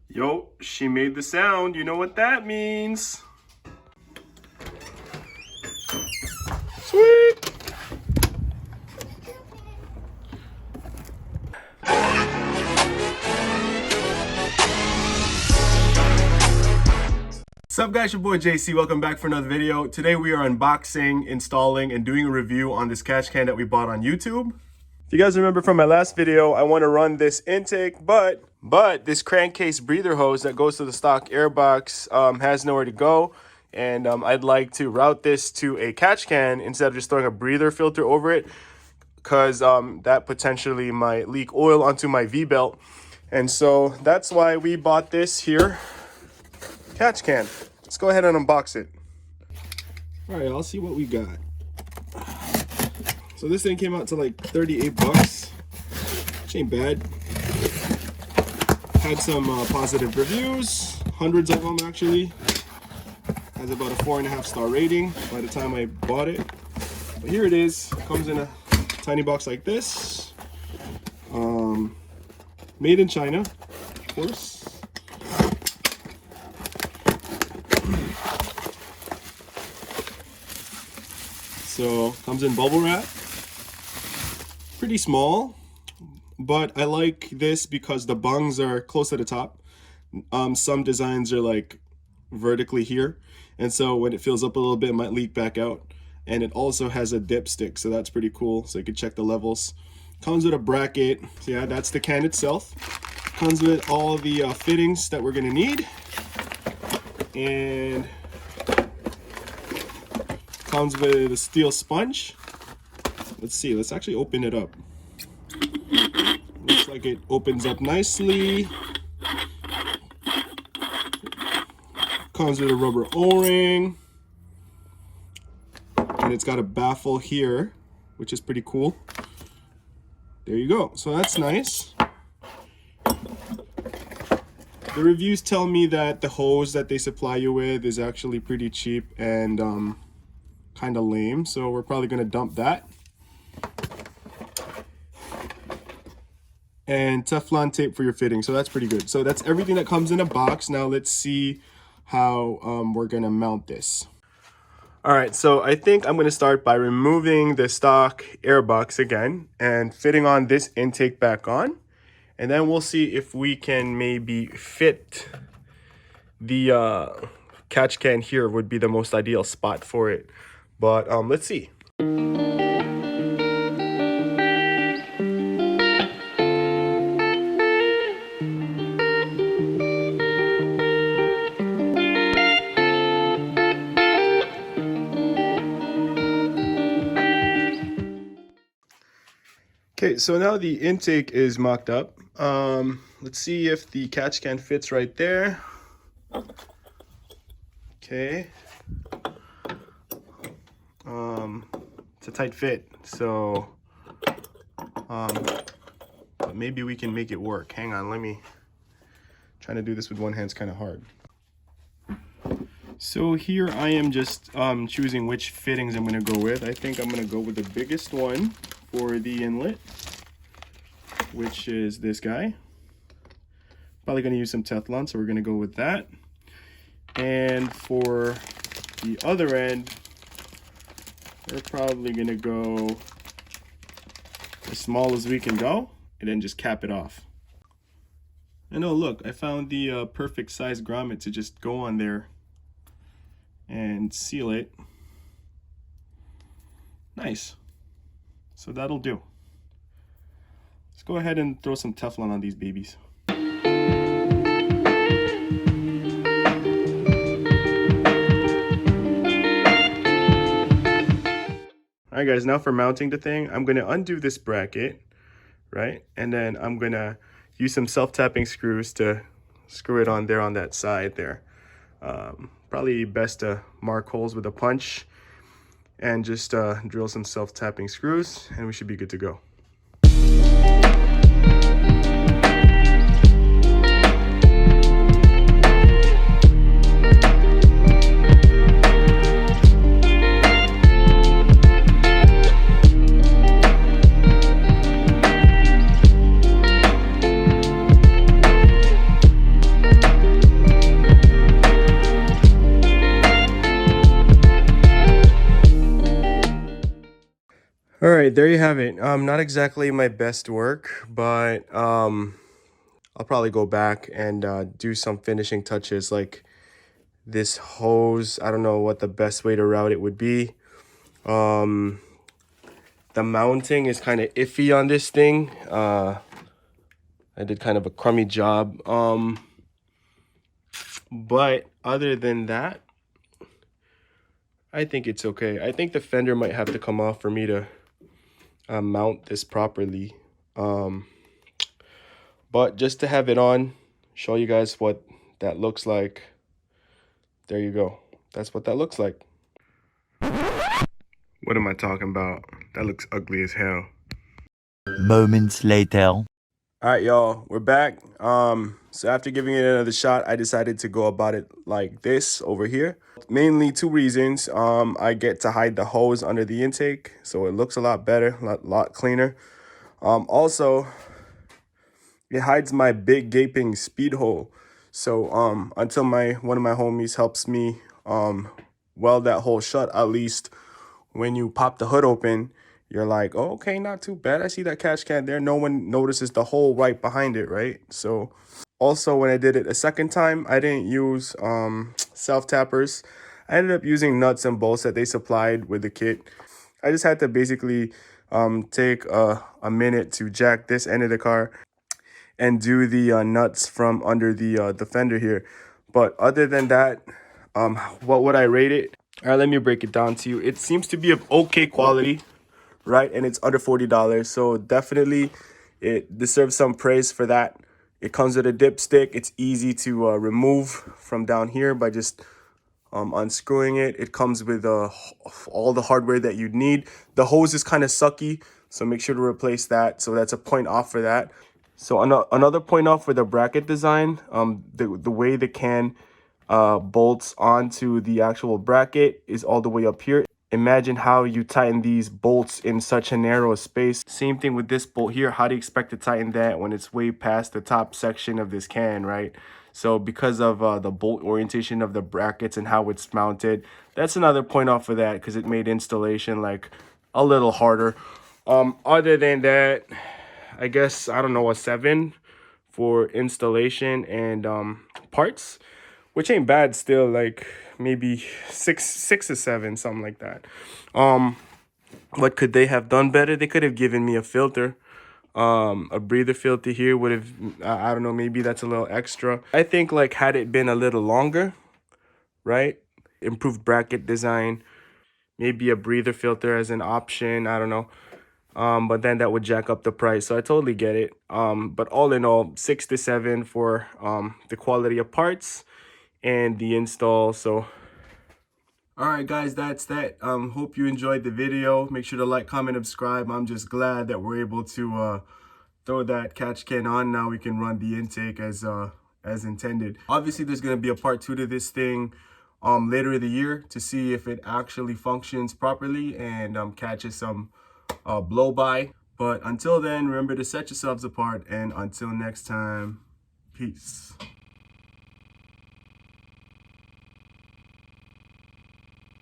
Yo, she made the sound. You know what that means. Sweet. What's up guys, your boy JC. Welcome back for another video. Today we are unboxing, installing, and doing a review on this catch can that we bought on YouTube. If you guys remember from my last video, I want to run this intake, but this crankcase breather hose that goes to the stock airbox has nowhere to go. And I'd like to route this to a catch can instead of just throwing a breather filter over it, because that potentially might leak oil onto my V-belt. And so that's why we bought this here catch can. Let's go ahead and unbox it. All right, I'll see what we got. So this thing came out to like 38 bucks, which ain't bad. Had some positive reviews, hundreds of them actually. Has about a 4.5 star rating by the time I bought it. But here it is. It comes in a tiny box like this. Made in China, of course. So comes in bubble wrap. Pretty small, but I like this because the bungs are close to the top. Some designs are like vertically here, and so when it fills up a little bit, it might leak back out. And it also has a dipstick, so that's pretty cool, so you can check the levels. Comes with a bracket. So yeah, that's the can itself. Comes with all the fittings that we're gonna need, and comes with a steel sponge. Let's see, let's actually open it up. Looks like it opens up nicely. Comes with a rubber O-ring. And it's got a baffle here, which is pretty cool. There you go, so that's nice. The reviews tell me that the hose that they supply you with is actually pretty cheap and kind of lame, so we're probably going to dump that. And Teflon tape for your fitting, so that's pretty good. So that's everything that comes in a box. Now let's see how we're going to mount this. All right, so I think I'm going to start by removing the stock airbox again and fitting on this intake back on, and then we'll see if we can maybe fit the catch can here. Would be the most ideal spot for it. But let's see. Okay, so now the intake is mocked up. Let's see if the catch can fits right there. Okay. It's a tight fit, so but maybe we can make it work. Hang on, trying to do this with one hand's kind of hard. So here I am just choosing which fittings I'm going to go with. I think I'm going to go with the biggest one for the inlet, which is this guy. Probably going to use some Teflon, so we're going to go with that. And for the other end, we're probably going to go as small as we can go and then just cap it off. And oh look, I found the perfect size grommet to just go on there and seal it. Nice. So that'll do. Let's go ahead and throw some Teflon on these babies. Alright guys, now for mounting the thing, I'm going to undo this bracket, right? And then I'm going to use some self-tapping screws to screw it on there on that side there. Probably best to mark holes with a punch and just drill some self-tapping screws, and we should be good to go. All right, there you have it. Not exactly my best work, but I'll probably go back and do some finishing touches like this hose. I don't know what the best way to route it would be. The mounting is kind of iffy on this thing. I did kind of a crummy job. But other than that, I think it's okay. I think the fender might have to come off for me to mount this properly. But just to have it on, show you guys what that looks like. There you go. That's what that looks like. What am I talking about? That looks ugly as hell. Moments later. All right, y'all, we're back. So after giving it another shot, I decided to go about it like this over here. Mainly two reasons. I get to hide the hose under the intake, so it looks a lot better, a lot cleaner. Also, it hides my big gaping speed hole. So until one of my homies helps me weld that hole shut, at least when you pop the hood open, you're like, oh, okay, not too bad. I see that catch can there. No one notices the hole right behind it, right? So also when I did it a second time, I didn't use self-tappers. I ended up using nuts and bolts that they supplied with the kit. I just had to basically take a minute to jack this end of the car and do the nuts from under the fender here. But other than that, what would I rate it? All right, let me break it down to you. It seems to be of okay quality, right? And it's under $40, so definitely it deserves some praise for that. It comes with a dipstick. It's easy to remove from down here by just unscrewing it. It comes with all the hardware that you'd need. The hose is kind of sucky, so make sure to replace that. So that's a point off for that. So another point off for the bracket design, the way the can bolts onto the actual bracket is all the way up here. Imagine how you tighten these bolts in such a narrow space. Same thing with this bolt here. How do you expect to tighten that when it's way past the top section of this can, right? So because of the bolt orientation of the brackets and how it's mounted, that's another point off for that, because it made installation like a little harder. Other than that, I guess, I don't know, a 7 for installation and parts, which ain't bad still, like maybe 6 or 7, something like that. What could they have done better? They could have given me a filter. A breather filter here would have, I don't know, maybe that's a little extra. I think like had it been a little longer, right? Improved bracket design, maybe a breather filter as an option, I don't know. But then that would jack up the price, so I totally get it. But all in all, 6 to 7 for the quality of parts and the install. So all right, guys, that's that. Hope you enjoyed the video. Make sure to like, comment, subscribe. I'm just glad that we're able to throw that catch can on. Now we can run the intake as intended. Obviously, there's going to be a part 2 to this thing later in the year to see if it actually functions properly and catches some blow by. But until then, remember to set yourselves apart, and until next time, peace.